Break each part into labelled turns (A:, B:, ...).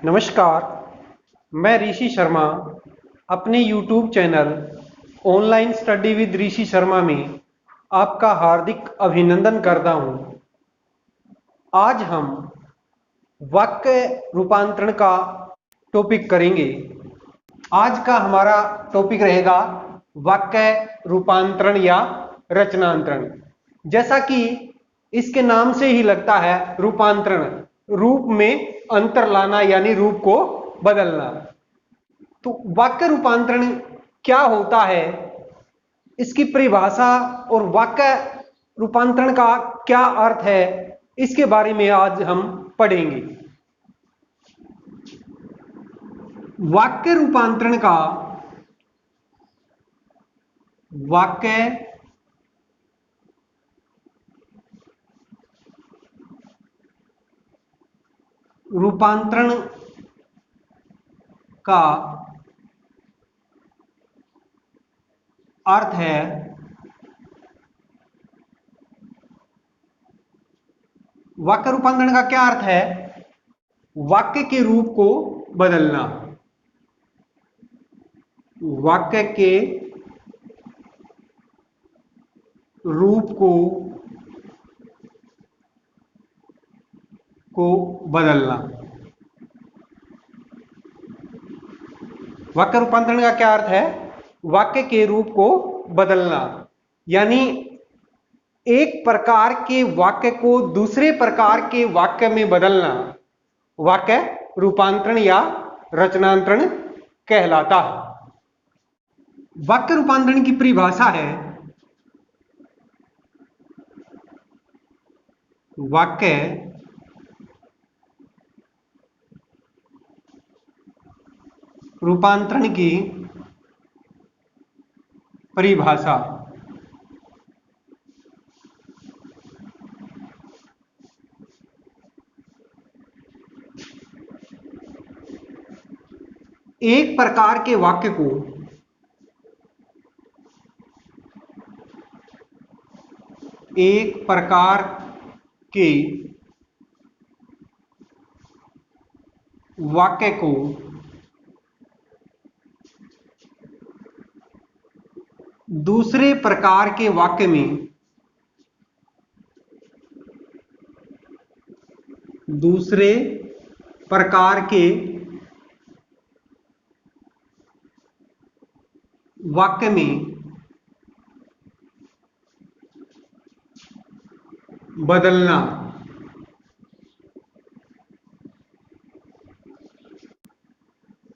A: नमस्कार, मैं ऋषि शर्मा अपने YouTube channel online study with Rishi Sharma में आपका हार्दिक अभिनंदन करता हूं। आज हम वाक्य रूपांतरण का टॉपिक करेंगे। आज का हमारा टॉपिक रहेगा वाक्य रूपांतरण या रचनांतरण। जैसा कि इसके नाम से ही लगता है, रूपांतरण, रूप में अंतर लाना यानी रूप को बदलना। तो वाक्य रूपांतरण क्या होता है, इसकी परिभाषा और वाक्य रूपांतरण का क्या अर्थ है, इसके बारे में आज हम पढ़ेंगे। वाक्य रूपांतरण का वाक्य रूपांतरण का अर्थ है वाक्य रूपांतरण का क्या अर्थ है? वाक्य के रूप को बदलना। वाक्य के रूप को बदलना। वाक्य रूपांतरण का क्या अर्थ है? वाक्य के रूप को बदलना, यानी एक प्रकार के वाक्य को दूसरे प्रकार के वाक्य में बदलना वाक्य रूपांतरण या रचनांतरण कहलाता है। वाक्य रूपांतरण की परिभाषा है, वाक्य रूपांतरण की परिभाषा एक प्रकार के वाक्य को एक प्रकार के वाक्य को दूसरे प्रकार के वाक्य में दूसरे प्रकार के वाक्य में बदलना।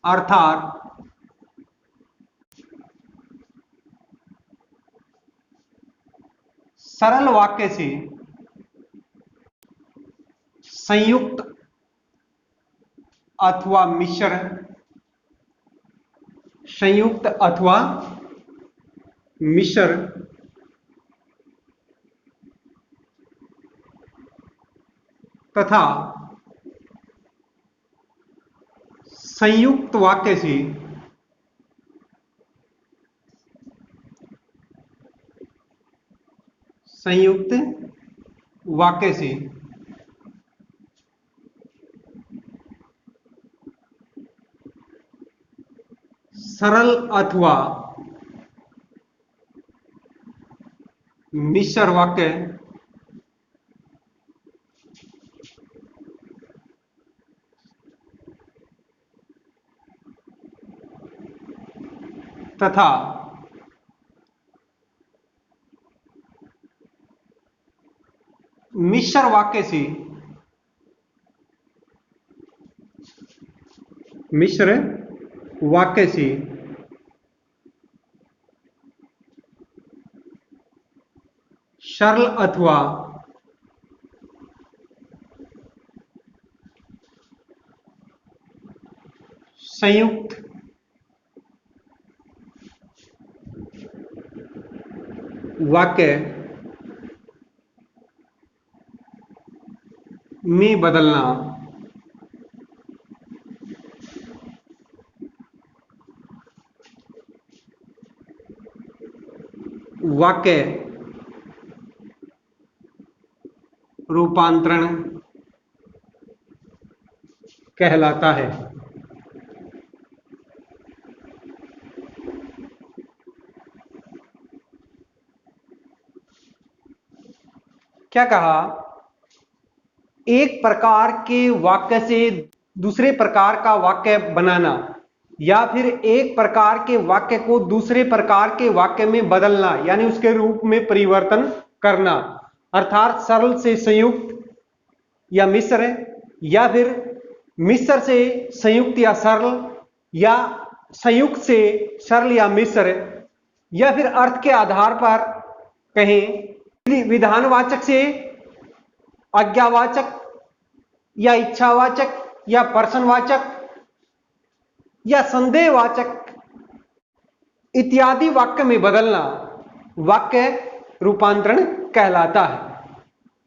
A: अर्थात सरल वाक्य से संयुक्त अथवा मिश्र, संयुक्त अथवा मिश्र तथा संयुक्त वाक्य से संयुक्त वाक्य से सरल अथवा मिश्र वाक्य तथा मिश्र वाक्य से मिश्र वाक्य से सरल अथवा संयुक्त वाक्य में बदलना वाक्य रूपांतरण कहलाता है। क्या कहा? एक प्रकार के वाक्य से दूसरे प्रकार का वाक्य बनाना या फिर एक प्रकार के वाक्य को दूसरे प्रकार के वाक्य में बदलना, यानी उसके रूप में परिवर्तन करना, अर्थात सरल से संयुक्त या मिश्र, या फिर मिश्र से संयुक्त या सरल, या संयुक्त से सरल या मिश्र, या फिर अर्थ के आधार पर कहें विधानवाचक से आज्ञावाचक या इच्छावाचक या प्रश्नवाचक या संदेहवाचक इत्यादि वाक्य में बदलना वाक्य रूपांतरण कहलाता है।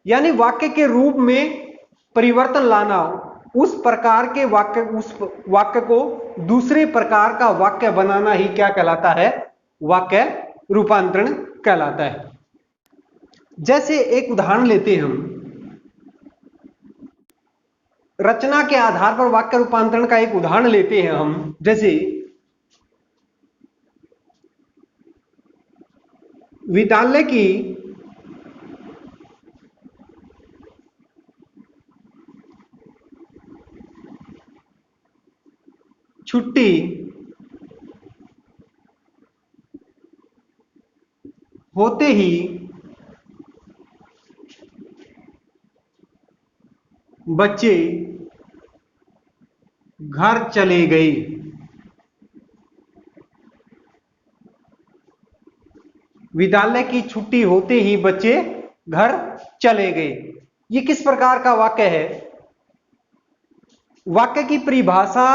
A: यानी वाक्य के रूप में परिवर्तन लाना, उस प्रकार के वाक्य को दूसरे प्रकार का वाक्य बनाना ही क्या कहलाता है? वाक्य रूपांतरण कहलाता है। जैसे एक उदाहरण लेते हैं हम, रचना के आधार पर वाक्य रूपांतरण का एक उदाहरण लेते हैं हम। जैसे विद्यालय की छुट्टी होते ही बच्चे घर चले गए। विद्यालय की छुट्टी होते ही बच्चे घर चले गए। ये किस प्रकार का वाक्य है? वाक्य की परिभाषा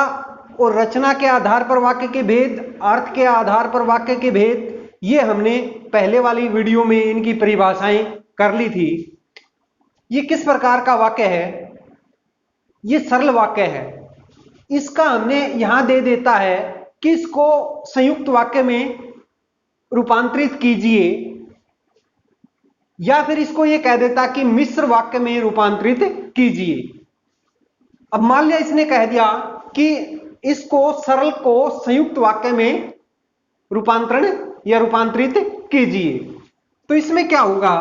A: और रचना के आधार पर वाक्य के भेद, अर्थ के आधार पर वाक्य के भेद, ये हमने पहले वाली वीडियो में इनकी परिभाषाएं कर ली थी। ये किस प्रकार का वाक्य है? ये सरल वाक्य है। इसका हमने यहां दे देता है कि इसको संयुक्त वाक्य में रूपांतरित कीजिए, या फिर इसको ये कह देता कि मिश्र वाक्य में रूपांतरित कीजिए। अब मान लिया इसने कह दिया कि इसको सरल को संयुक्त वाक्य में रूपांतरण या रूपांतरित कीजिए, तो इसमें क्या होगा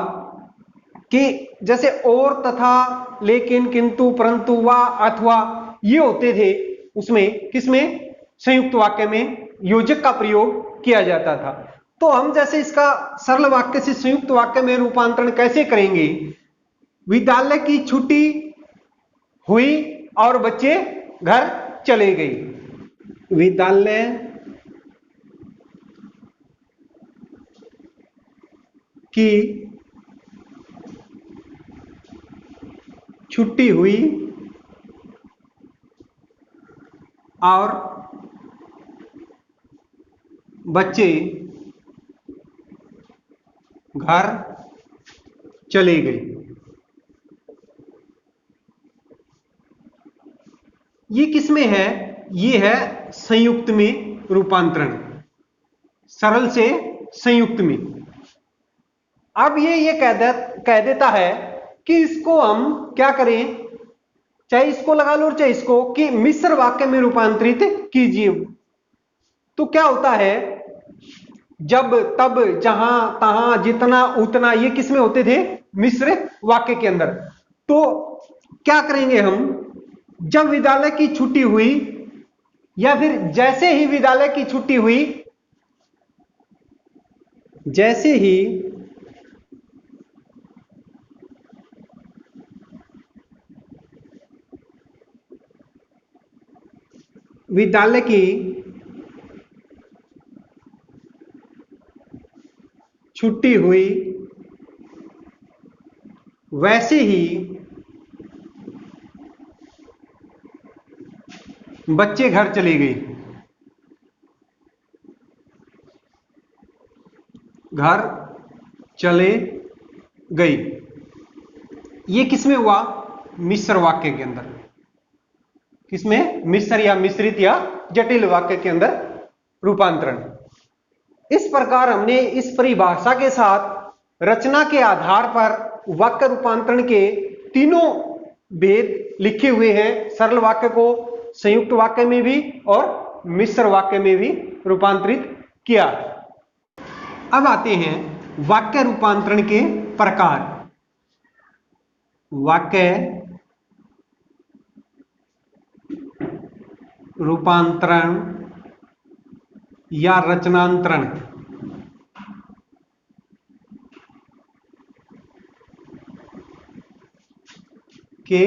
A: कि जैसे और, तथा, लेकिन, किंतु, परंतु, वा, अथवा ये होते थे, उसमें किसमें? संयुक्त वाक्य में योजक का प्रयोग किया जाता था। तो हम जैसे इसका सरल वाक्य से संयुक्त वाक्य में रूपांतरण कैसे करेंगे? विद्यालय की छुट्टी हुई और बच्चे घर चले गए। विद्यालय की छुट्टी हुई और बच्चे घर चले गए। ये किसमें है? ये है संयुक्त में रूपांतरण, सरल से संयुक्त में। अब ये कह देता है कि इसको हम क्या करें, चाहे इसको लगा लो और चाहे इसको, कि मिश्र वाक्य में रूपांतरित कीजिए। तो क्या होता है? जब, तब, जहां, तहां, जितना, उतना, ये किसमें होते थे? मिश्र वाक्य के अंदर। तो क्या करेंगे हम? जब विद्यालय की छुट्टी हुई, या फिर जैसे ही विद्यालय की छुट्टी हुई, जैसे ही विद्यालय की छुट्टी हुई, वैसे ही बच्चे घर चले गए। घर चले गए, ये किसमें हुआ? मिश्र वाक्य के अंदर। किसमें? मिश्र या मिश्रित या जटिल वाक्य के अंदर रूपांतरण। इस प्रकार हमने इस परिभाषा के साथ रचना के आधार पर वाक्य रूपांतरण के तीनों भेद लिखे हुए हैं। सरल वाक्य को संयुक्त वाक्य में भी और मिश्र वाक्य में भी रूपांतरित किया। अब आते हैं वाक्य रूपांतरण के प्रकार। वाक्य रूपांतरण या रचनांतरण के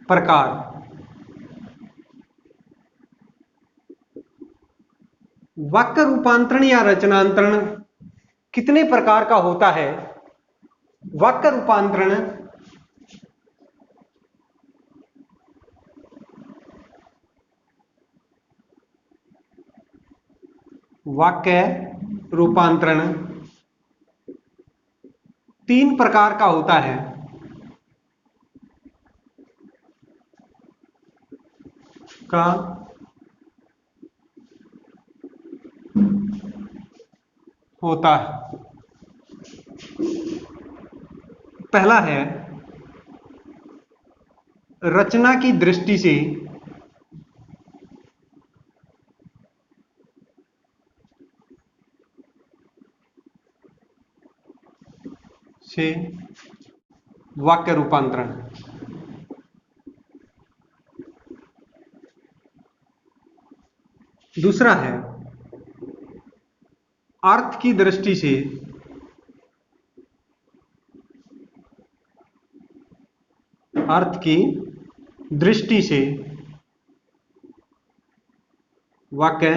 A: प्रकार। वाक्य रूपांतरण या रचनांतरण कितने प्रकार का होता है? वाक्य रूपांतरण तीन प्रकार का होता है। का होता है। पहला है रचना की दृष्टि से वाक्य रूपांतरण। दूसरा है अर्थ की दृष्टि से वाक्य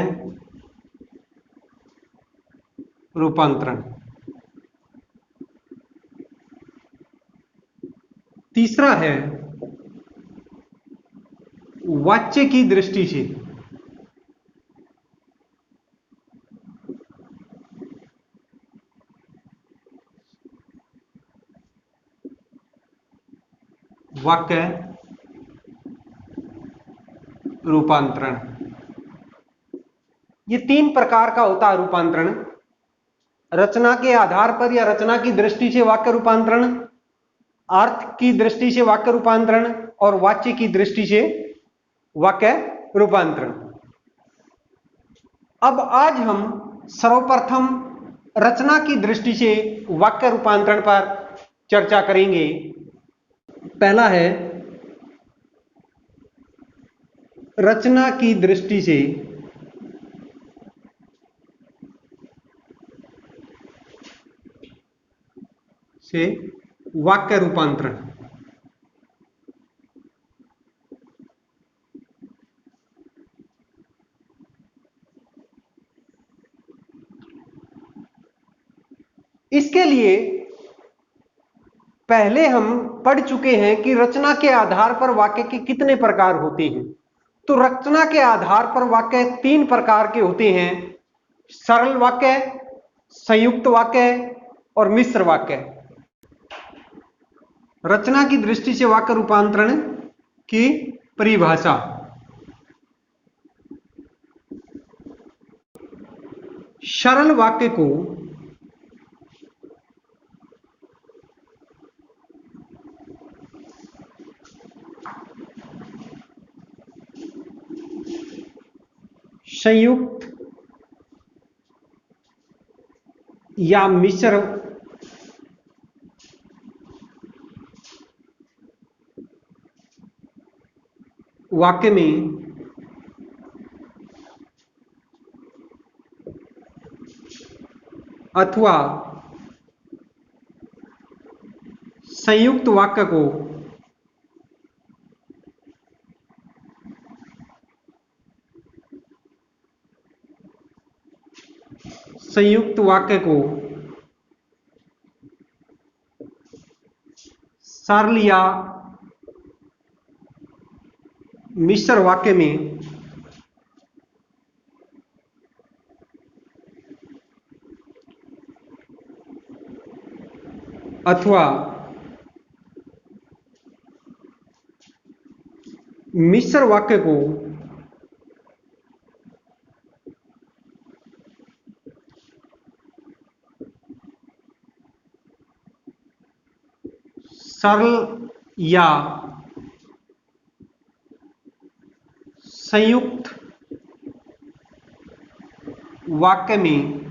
A: रूपांतरण। तीसरा है वाच्य की दृष्टि से वाक्य रूपांतरण। ये तीन प्रकार का होता है रूपांतरण। रचना के आधार पर या रचना की दृष्टि से वाक्य रूपांतरण, अर्थ की दृष्टि से वाक्य रूपांतरण और वाच्य की दृष्टि से वाक्य रूपांतरण। अब आज हम सर्वप्रथम रचना की दृष्टि से वाक्य रूपांतरण पर चर्चा करेंगे। पहला है रचना की दृष्टि से वाक्य रूपांतरण। इसके लिए पहले हम पढ़ चुके हैं कि रचना के आधार पर वाक्य के कितने प्रकार होते हैं। तो रचना के आधार पर वाक्य तीन प्रकार के होते हैं: सरल वाक्य, संयुक्त वाक्य और मिश्र वाक्य। रचना की दृष्टि से वाक्य रूपांतरण की परिभाषा। सरल वाक्य को संयुक्त या मिश्र वाक्य में अथवा संयुक्त वाक्य को सरल या मिश्र वाक्य में अथवा मिश्र वाक्य को सरल या संयुक्त वाक्य में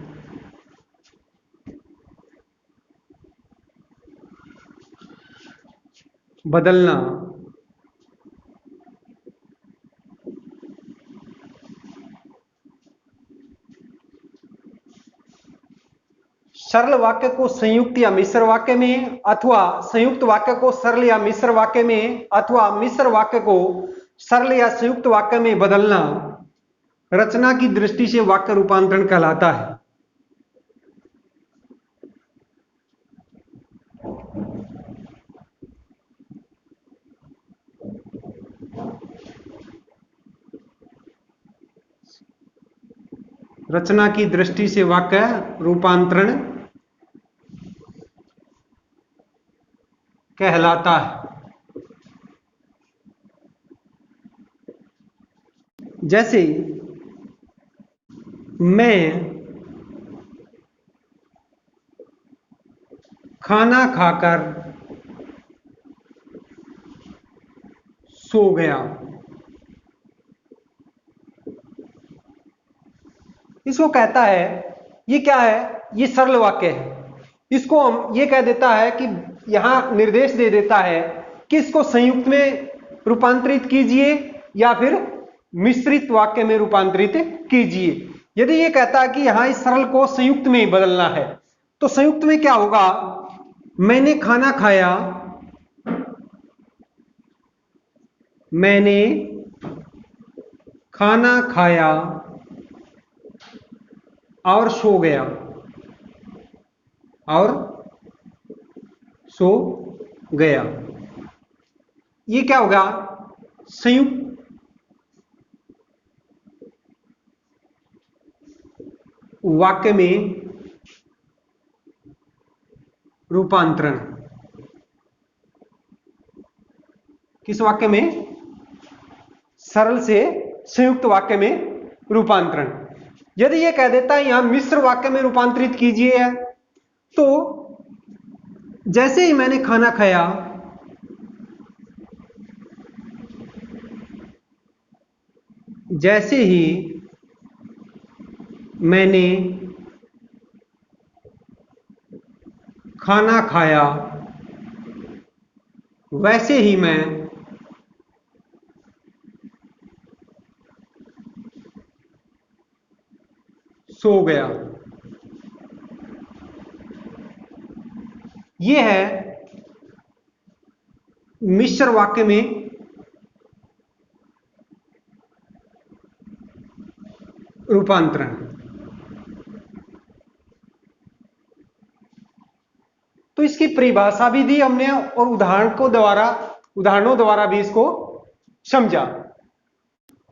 A: बदलना सरल वाक्य को संयुक्त या मिश्र वाक्य में, अथवा संयुक्त वाक्य को सरल या मिश्र वाक्य में, अथवा मिश्र वाक्य को सरल या संयुक्त वाक्य में बदलना रचना की दृष्टि से वाक्य रूपांतरण कहलाता है। रचना की दृष्टि से वाक्य रूपांतरण कहलाता है। जैसे मैं खाना खाकर सो गया। इसको कहता है, ये क्या है, ये सरल वाक्य है। इसको हम ये कह देता है कि यहां निर्देश दे देता है कि इसको संयुक्त में रूपांतरित कीजिए या फिर मिश्रित वाक्य में रूपांतरित कीजिए। यदि ये कहता है कि यहां इस सरल को संयुक्त में बदलना है, तो संयुक्त में क्या होगा, मैंने खाना खाया, मैंने खाना खाया और सो गया, और सो गया। ये क्या होगा, संयुक्त वाक्य में रूपांतरण। किस वाक्य में, सरल से संयुक्त वाक्य में रूपांतरण। यदि यह कह देता है यहां मिश्र वाक्य में रूपांतरित कीजिए, तो जैसे ही मैंने खाना खाया, जैसे ही मैंने खाना खाया, वैसे ही मैं सो गया। यह है मिश्र वाक्य में रूपांतरण। तो इसकी परिभाषा भी दी हमने और उदाहरणों द्वारा भी इसको समझा।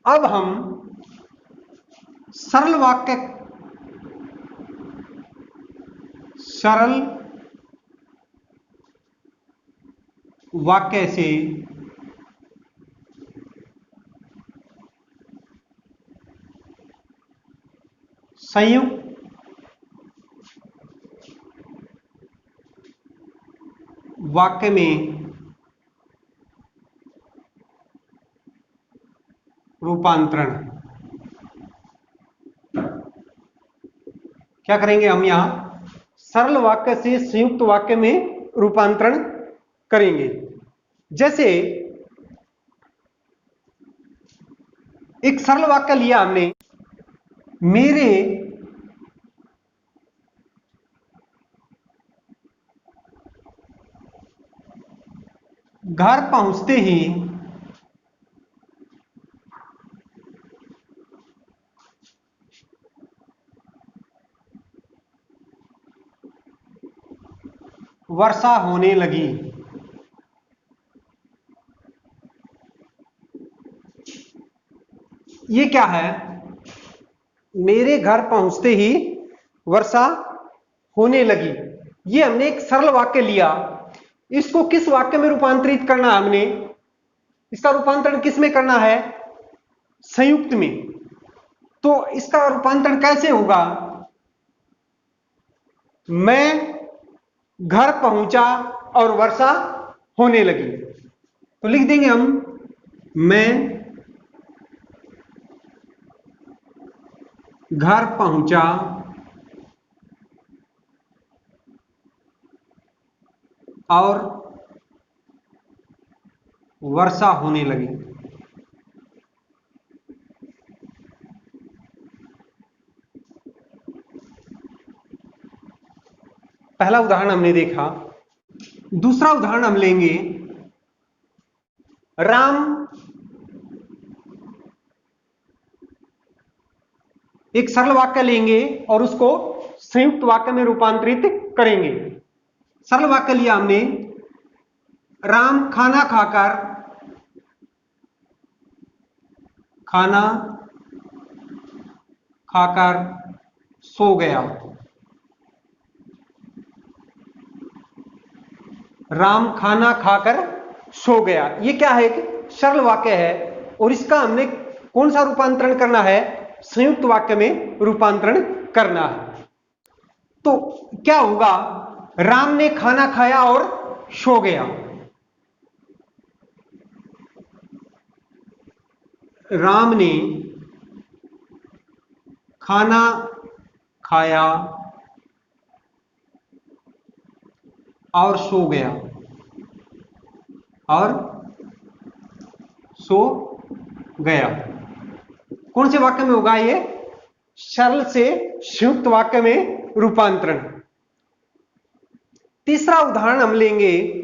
A: अब हम सरल वाक्य से संयुक्त वाक्य में रूपांतरण क्या करेंगे, हम यहां सरल वाक्य से संयुक्त वाक्य में रूपांतरण करेंगे। जैसे एक सरल वाक्य लिया हमने, मेरे घर पहुंचते ही वर्षा होने लगी। ये क्या है, मेरे घर पहुंचते ही वर्षा होने लगी। ये हमने एक सरल वाक्य लिया, इसको किस वाक्य में रूपांतरित करना है, हमने इसका रूपांतरण किस में करना है, संयुक्त में। तो इसका रूपांतरण कैसे होगा, मैं घर पहुंचा और वर्षा होने लगी। तो लिख देंगे हम, मैं घर पहुंचा और वर्षा होने लगी। पहला उदाहरण हमने देखा। दूसरा उदाहरण हम लेंगे। राम एक सरल वाक्य लेंगे और उसको संयुक्त वाक्य में रूपांतरित करेंगे। सरल वाक्य लिया हमने, राम खाना खाकर सो गया। राम खाना खाकर सो गया। ये क्या है? एक सरल वाक्य है और इसका हमने कौन सा रूपांतरण करना है? संयुक्त वाक्य में रूपांतरण करना है। तो क्या होगा? राम ने खाना खाया और सो गया। राम ने खाना खाया और सो गया कौन से वाक्य में होगा ये? सरल से संयुक्त वाक्य में रूपांतरण। तीसरा उदाहरण हम लेंगे।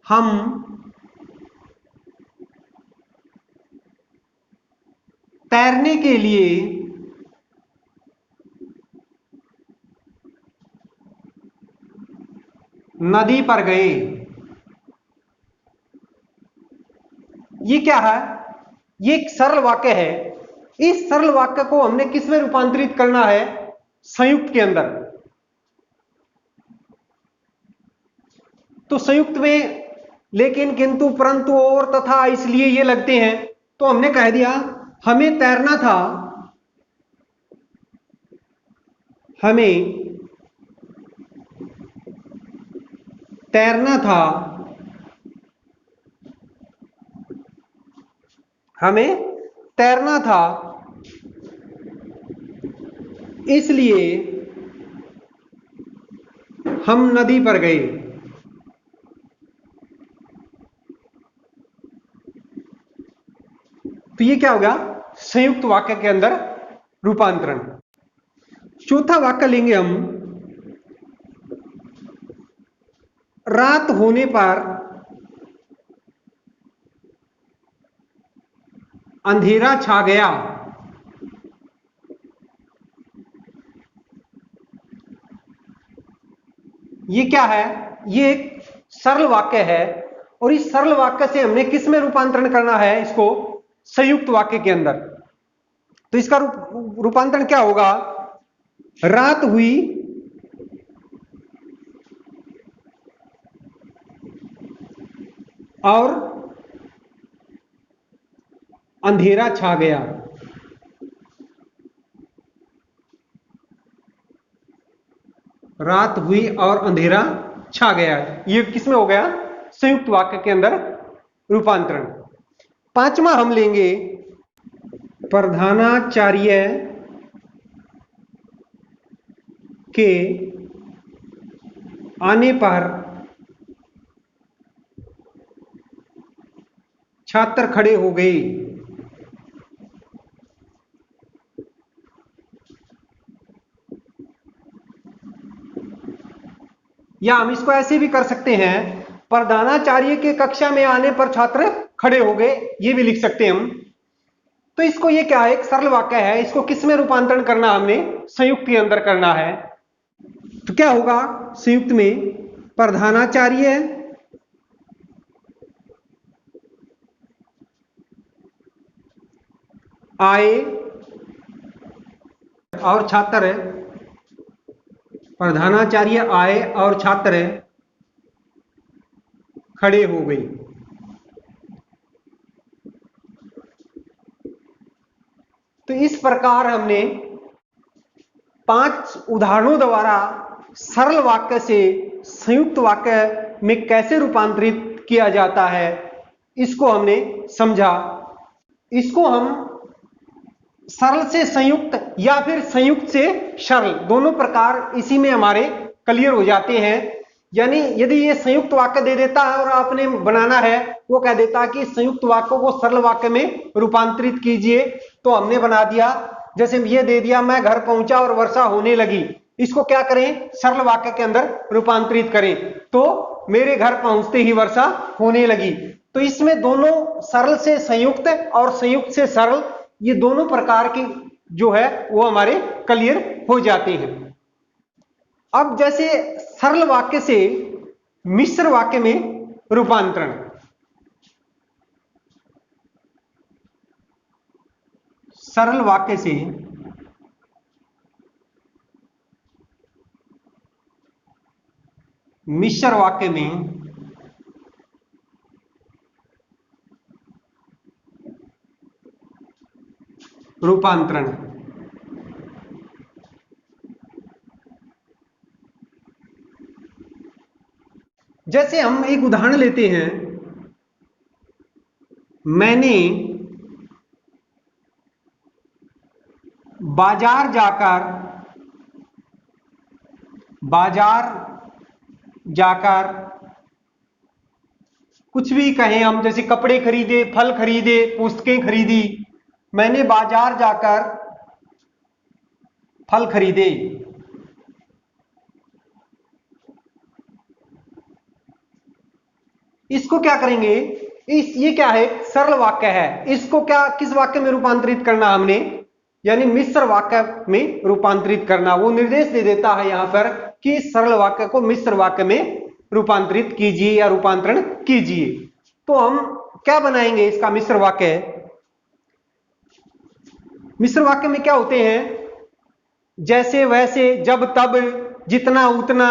A: हम तैरने के लिए नदी पर गए। ये क्या है? ये एक सरल वाक्य है। इस सरल वाक्य को हमने किस में रूपांतरित करना है? संयुक्त के अंदर। तो संयुक्त में लेकिन, किंतु, परंतु, और, तथा, इसलिए ये लगते हैं। तो हमने कह दिया हमें तैरना था। हमें तैरना था इसलिए हम नदी पर गए। तो ये क्या हो गया? संयुक्त वाक्य के अंदर रूपांतरण। चौथा वाक्य लेंगे हम। रात होने पर अंधेरा छा गया। ये क्या है? ये एक सरल वाक्य है और इस सरल वाक्य से हमने किस में रूपांतरण करना है? इसको संयुक्त वाक्य के अंदर। तो इसका रूपांतरण क्या होगा? रात हुई और अंधेरा छा गया। रात हुई और अंधेरा छा गया। ये किसमें हो गया? संयुक्त वाक्य के अंदर रूपांतरण। पांचवा हम लेंगे। प्रधानाचार्य के आने पर छात्र खड़े हो गए। या हम इसको ऐसे भी कर सकते हैं, प्रधानाचार्य के कक्षा में आने पर छात्र खड़े हो गए, ये भी लिख सकते हैं हम। तो इसको, ये क्या है? एक सरल वाक्य है। इसको किस में रूपांतरण करना? हमने संयुक्त के अंदर करना है। तो क्या होगा? संयुक्त में प्रधानाचार्य आए और छात्र, प्रधानाचार्य आए और छात्र खड़े हो गए। तो इस प्रकार हमने 5 उदाहरणों द्वारा सरल वाक्य से संयुक्त वाक्य में कैसे रूपांतरित किया जाता है इसको हमने समझा। इसको हम सरल से संयुक्त या फिर संयुक्त से सरल, दोनों प्रकार इसी में हमारे क्लियर हो जाते हैं। यानी यदि ये संयुक्त वाक्य दे देता है और आपने बनाना है, वो कह देता कि संयुक्त वाक्यों को सरल वाक्य में रूपांतरित कीजिए, तो हमने बना दिया। जैसे ये दे दिया, मैं घर पहुंचा और वर्षा होने लगी, इसको क्या करें, सरल वाक्य के अंदर रूपांतरित करें, तो मेरे घर पहुंचते ही वर्षा होने लगी। तो इसमें दोनों सरल से संयुक्त और संयुक्त से सरल, ये दोनों प्रकार की जो है वो हमारे क्लियर हो जाते हैं। अब जैसे सरल वाक्य से मिश्र वाक्य में रूपांतरण। सरल वाक्य से मिश्र वाक्य में रूपांतरण। जैसे हम एक उदाहरण लेते हैं, मैंने बाजार जाकर कुछ भी कहें हम, जैसे कपड़े खरीदे, फल खरीदे, पुस्तकें खरीदी। मैंने बाजार जाकर फल खरीदे। इसको क्या करेंगे, ये क्या है, सरल वाक्य है, इसको क्या किस वाक्य में रूपांतरित करना हमने, यानी मिश्र वाक्य में रूपांतरित करना। वो निर्देश दे देता है यहां पर कि सरल वाक्य को मिश्र वाक्य में रूपांतरित कीजिए या रूपांतरण कीजिए। तो हम क्या बनाएंगे इसका मिश्र वाक्य। मिश्र वाक्य में क्या होते हैं, जैसे वैसे, जब तब, जितना उतना,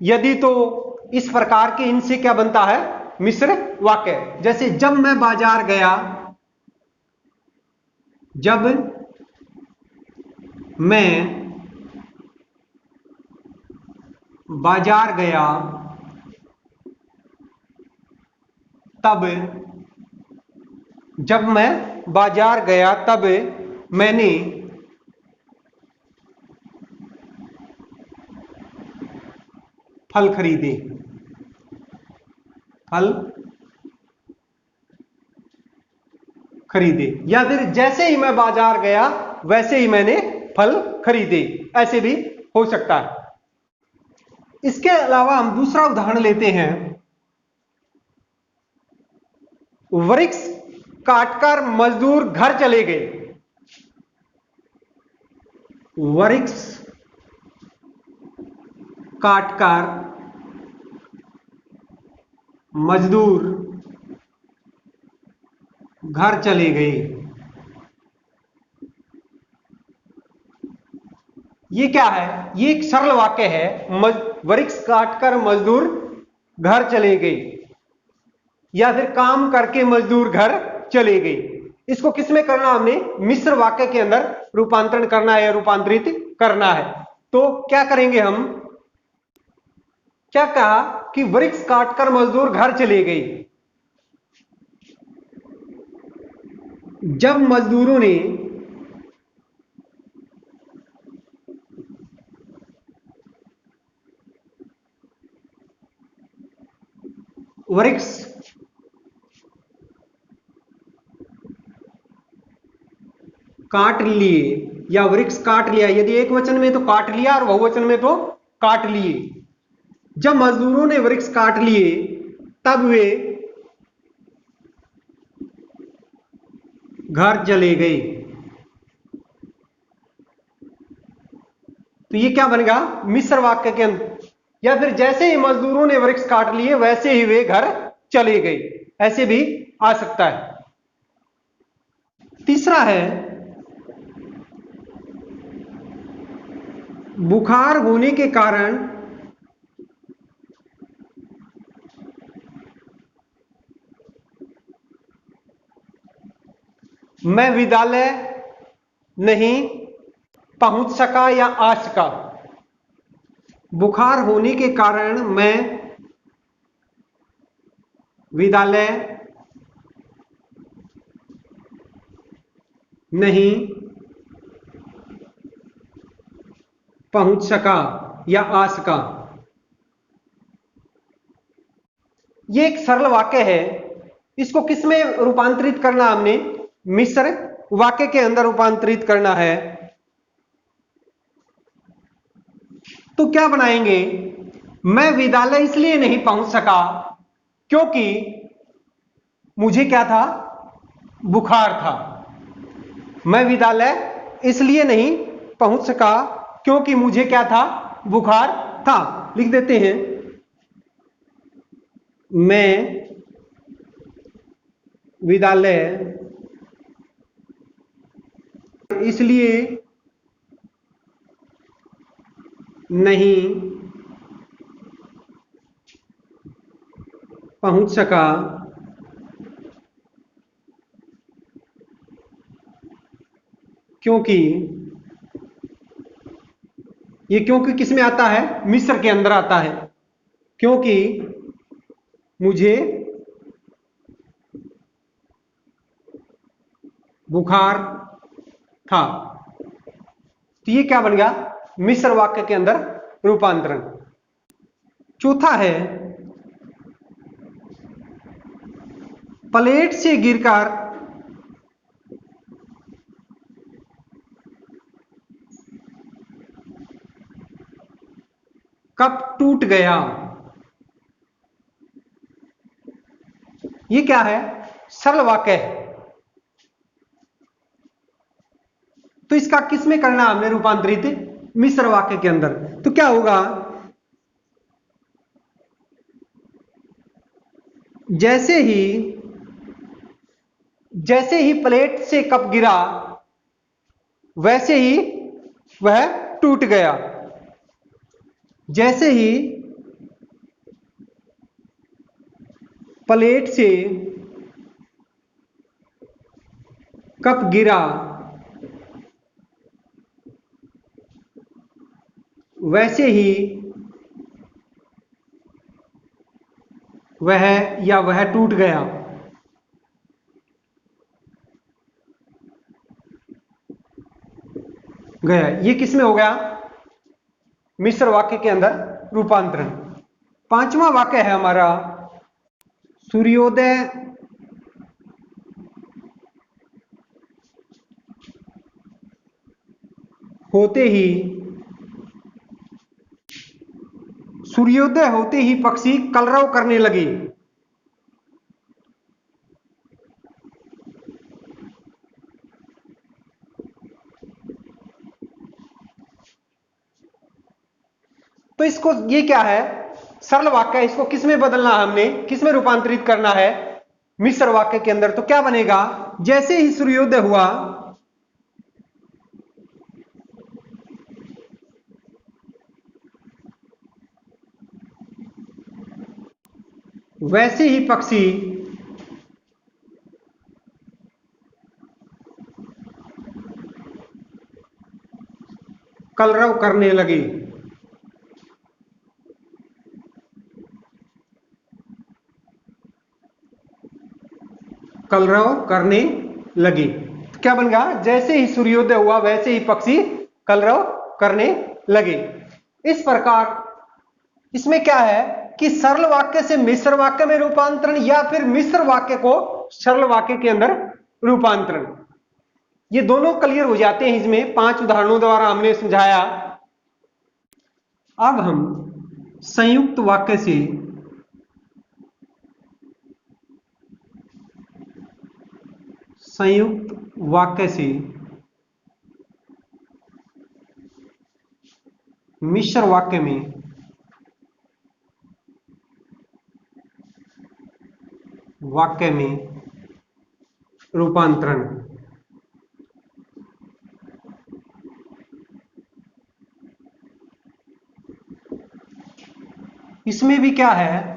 A: यदि तो, इस प्रकार के इनसे क्या बनता है, मिश्र वाक्य। जैसे जब मैं बाजार गया, जब मैं बाजार गया, तब, जब मैं बाजार गया तब मैंने फल खरीदे। फल खरीदे, या फिर जैसे ही मैं बाजार गया वैसे ही मैंने फल खरीदे, ऐसे भी हो सकता है। इसके अलावा हम दूसरा उदाहरण लेते हैं, वृक्ष काटकर मजदूर घर चले गए। वृक्ष काटकर मजदूर घर चले गए। ये क्या है, ये एक सरल वाक्य है, वृक्ष काटकर मजदूर घर चले गए, या फिर काम करके मजदूर घर चले गए। इसको किस में करना, हमने मिश्र वाक्य के अंदर रूपांतरण करना है या रूपांतरित करना है। तो क्या करेंगे हम, क्या कहा कि वृक्ष काटकर मजदूर घर चले गए। जब मजदूरों ने वृक्ष काट लिए या वृक्ष काट लिया, यदि एक वचन में तो काट लिया और बहुवचन में तो काट लिए। जब मजदूरों ने वृक्ष काट लिए तब वे घर चले गए। तो ये क्या बनेगा, मिश्र वाक्य के अंदर, या फिर जैसे ही मजदूरों ने वृक्ष काट लिए वैसे ही वे घर चले गए, ऐसे भी आ सकता है। तीसरा है, बुखार होने के कारण मैं विद्यालय नहीं पहुंच सका या आ सका। बुखार होने के कारण मैं विद्यालय नहीं पहुंच सका या आ सका। ये एक सरल वाक्य है, इसको किस में रूपांतरित करना, हमने मिश्र वाक्य के अंदर रूपांतरित करना है। तो क्या बनाएंगे, मैं विद्यालय इसलिए नहीं पहुंच सका क्योंकि मुझे क्या था, बुखार था। मैं विद्यालय इसलिए नहीं पहुंच सका क्योंकि मुझे क्या था, बुखार था। लिख देते हैं, मैं विद्यालय इसलिए नहीं पहुंच सका क्योंकि, ये क्योंकि किस में आता है, मिस्र के अंदर आता है, क्योंकि मुझे बुखार था। तो ये क्या बन गया, मिश्र वाक्य के अंदर रूपांतरण। चौथा है, प्लेट से गिरकर कप टूट गया। ये क्या है, सरल वाक्य है, तो इसका किस में करना हमने रूपांतरित, मिश्र वाक्य के अंदर। तो क्या होगा, जैसे ही प्लेट से कप गिरा वैसे ही वह टूट गया। जैसे ही प्लेट से कप गिरा वैसे ही वह टूट गया। ये किस में हो गया, मिश्र वाक्य के अंदर रूपांतरण। पांचवा वाक्य है हमारा, सूर्योदय होते ही पक्षी कलरव करने लगे। तो इसको, ये क्या है, सरल वाक्य है, इसको किस में बदलना है हमने, किस में रूपांतरित करना है, मिश्र वाक्य के अंदर। तो क्या बनेगा, जैसे ही सूर्योदय हुआ वैसे ही पक्षी कलरव करने लगे। कलरव करने लगे, तो क्या बन गया, जैसे ही सूर्योदय हुआ वैसे ही पक्षी कलरव करने लगे। इस प्रकार इसमें क्या है कि सरल वाक्य से मिश्र वाक्य में रूपांतरण या फिर मिश्र वाक्य को सरल वाक्य के अंदर रूपांतरण, ये दोनों क्लियर हो जाते हैं। इसमें 5 उदाहरणों द्वारा हमने समझाया। अब हम संयुक्त वाक्य से मिश्र वाक्य में रूपांतरण। इसमें भी क्या है,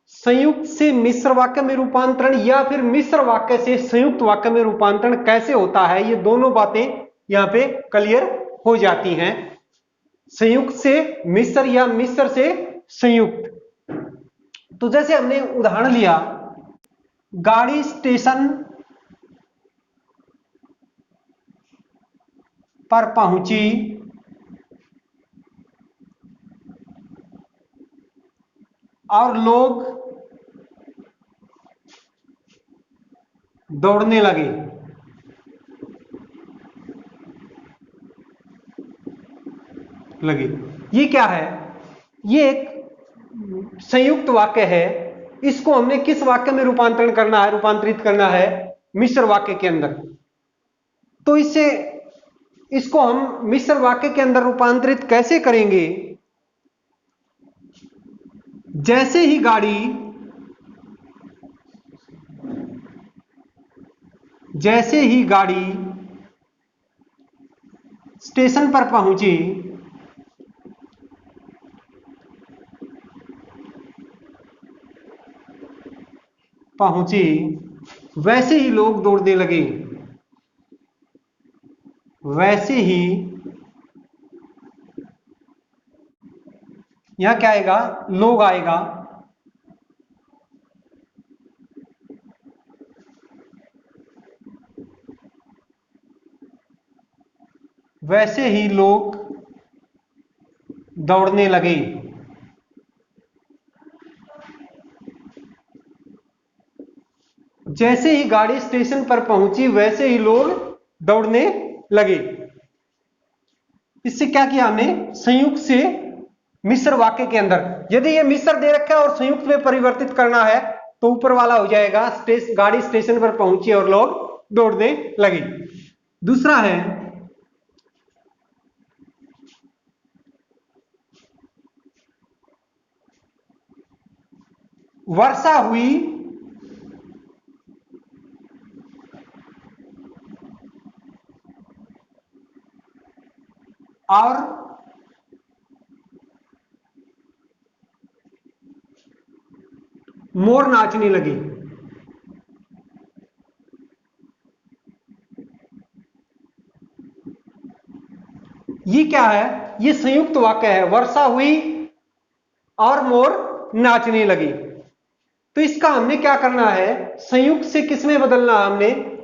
A: संयुक्त से मिश्र वाक्य में रूपांतरण या फिर मिश्र वाक्य से संयुक्त वाक्य में रूपांतरण कैसे होता है, ये दोनों बातें यहां पे क्लियर हो जाती हैं। संयुक्त से मिश्र या मिश्र से संयुक्त। तो जैसे हमने उदाहरण लिया, गाड़ी स्टेशन पर पहुंची और लोग दौड़ने लगे। ये क्या है? ये एक संयुक्त वाक्य है। इसको हमने किस वाक्य में रूपांतरित करना है? मिश्र वाक्य के अंदर। तो इसको हम मिश्र वाक्य के अंदर रूपांतरित कैसे करेंगे? जैसे ही गाड़ी स्टेशन पर पहुंची वैसे ही लोग दौड़ने लगे। वैसे ही, यहां क्या आएगा? लोग आएगा। वैसे ही लोग दौड़ने लगे। जैसे ही गाड़ी स्टेशन पर पहुंची वैसे ही लोग दौड़ने लगे। इससे क्या किया हमने? संयुक्त से मिश्र वाक्य के अंदर, यदि ये मिश्र दे रखा है और संयुक्त में परिवर्तित करना है तो ऊपर वाला हो जाएगा गाड़ी स्टेशन पर पहुंची और लोग दौड़ने लगे। दूसरा है, वर्षा हुई और मोर नाचने लगे। ये क्या है? ये संयुक्त वाक्य है। वर्षा हुई और मोर नाचने लगे। तो इसका हमने क्या करना है? संयुक्त से किस में बदलना है? हमने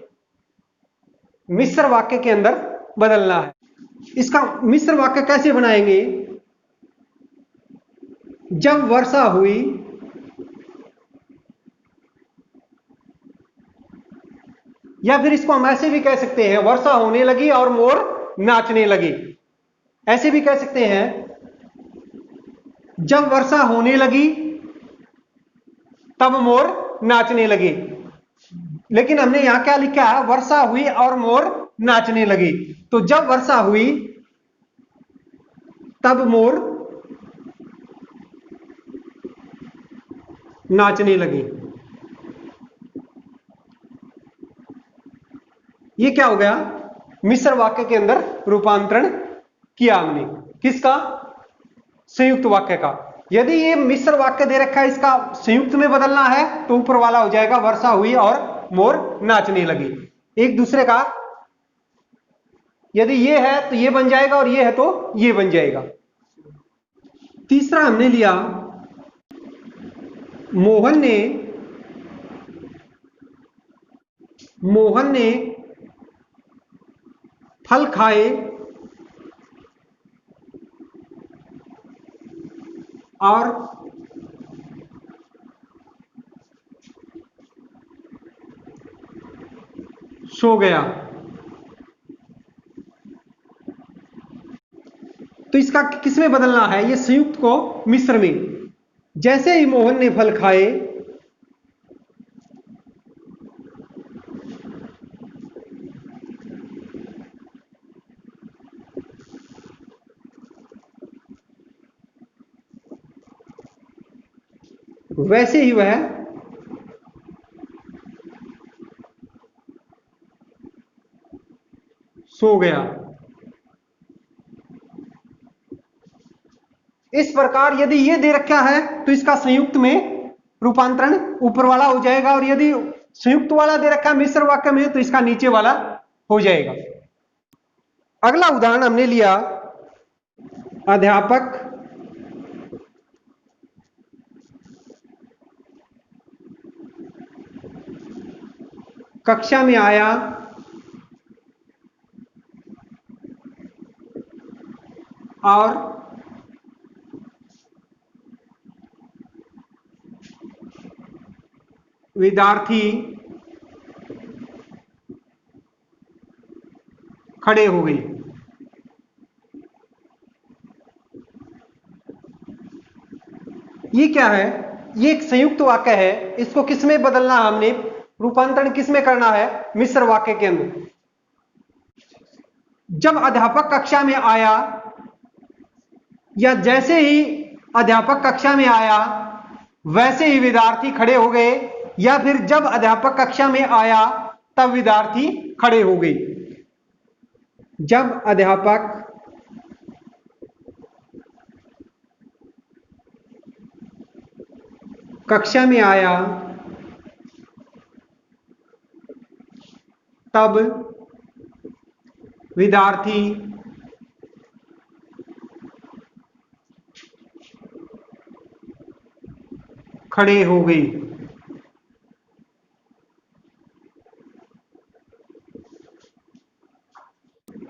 A: मिश्र वाक्य के अंदर बदलना है। इसका मिश्र वाक्य कैसे बनाएंगे? जब वर्षा हुई या फिर इसको हम ऐसे भी कह सकते हैं, वर्षा होने लगी और मोर नाचने लगे। ऐसे भी कह सकते हैं, जब वर्षा होने लगी तब मोर नाचने लगे। लेकिन हमने यहां क्या लिखा है? वर्षा हुई और मोर नाचने लगे। तो जब वर्षा हुई तब मोर नाचने लगे। ये क्या हो गया? मिश्र वाक्य के अंदर रूपांतरण किया हमने। किसका? संयुक्त वाक्य का। यदि ये मिश्र वाक्य दे रखा है, इसका संयुक्त में बदलना है तो ऊपर वाला हो जाएगा वर्षा हुई और मोर नाचने लगे। एक दूसरे का, यदि ये है तो ये बन जाएगा और ये है तो ये बन जाएगा। तीसरा हमने लिया, मोहन ने फल खाए और सो गया। तो इसका किस में बदलना है? ये संयुक्त को मिश्र में। जैसे ही मोहन ने फल खाए वैसे ही वह सो गया। इस प्रकार यदि ये दे रखा है तो इसका संयुक्त में रूपांतरण ऊपर वाला हो जाएगा, और यदि संयुक्त वाला दे रखा है मिश्र वाक्य में तो इसका नीचे वाला हो जाएगा। अगला उदाहरण हमने लिया, अध्यापक कक्षा में आया और विद्यार्थी खड़े हो गए। ये क्या है? ये एक संयुक्त वाक्य है। इसको किस में बदलना है हमने? रूपांतरण किस में करना है? मिश्र वाक्य के अंदर। जब अध्यापक कक्षा में आया, या जैसे ही अध्यापक कक्षा में आया वैसे ही विद्यार्थी खड़े हो गए, या फिर जब अध्यापक कक्षा में आया तब विद्यार्थी खड़े हो गए। जब अध्यापक कक्षा में आया तब विद्यार्थी खड़े हो गए।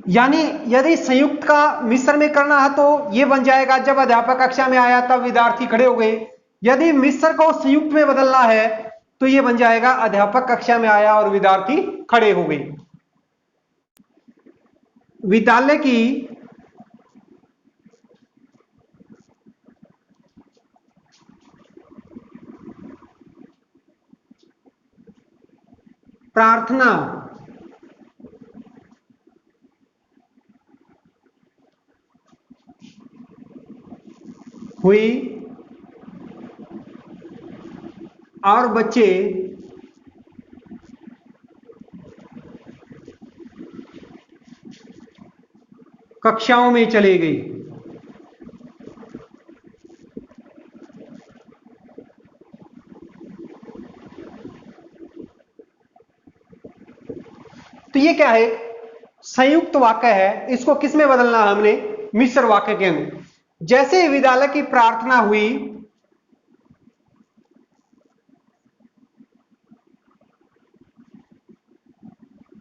A: यानी यदि संयुक्त का मिश्र में करना है तो यह बन जाएगा, जब अध्यापक कक्षा में आया तब विद्यार्थी खड़े हो गए। यदि मिश्र को संयुक्त में बदलना है तो यह बन जाएगा, अध्यापक कक्षा में आया और विद्यार्थी खड़े हो गए। विद्यालय की प्रार्थना हुई और बच्चे कक्षाओं में चले गए। तो ये क्या है? संयुक्त वाक्य है। इसको किस में बदलना है हमने? मिश्र वाक्य के अंदर। जैसे विद्यालय की प्रार्थना हुई,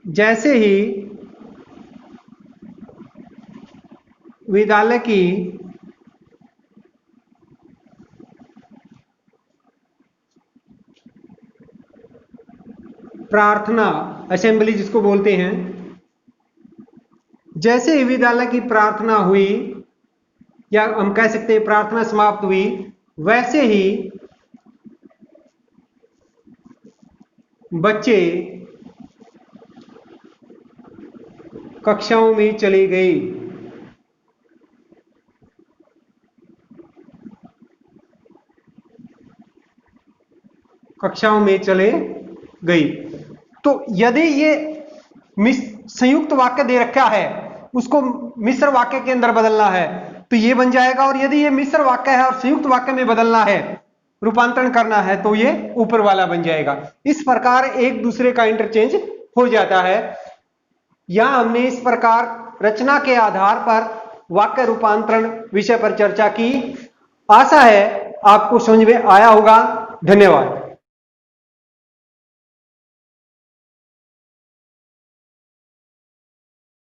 A: जैसे ही विद्यालय की प्रार्थना, असेंबली जिसको बोलते हैं, जैसे ही विद्यालय की प्रार्थना हुई, या हम कह सकते हैं प्रार्थना समाप्त हुई, वैसे ही बच्चे कक्षाओं में चले गए। कक्षाओं में चले गई। तो यदि ये संयुक्त वाक्य दे रखा है, उसको मिश्र वाक्य के अंदर बदलना है तो ये बन जाएगा, और यदि ये मिश्र वाक्य है और संयुक्त वाक्य में बदलना है, रूपांतरण करना है, तो ये ऊपर वाला बन जाएगा। इस प्रकार एक दूसरे का इंटरचेंज हो जाता है। यहां हमने इस प्रकार रचना के आधार पर वाक्य रूपांतरण विषय पर चर्चा की। आशा है आपको समझ में आया होगा। धन्यवाद।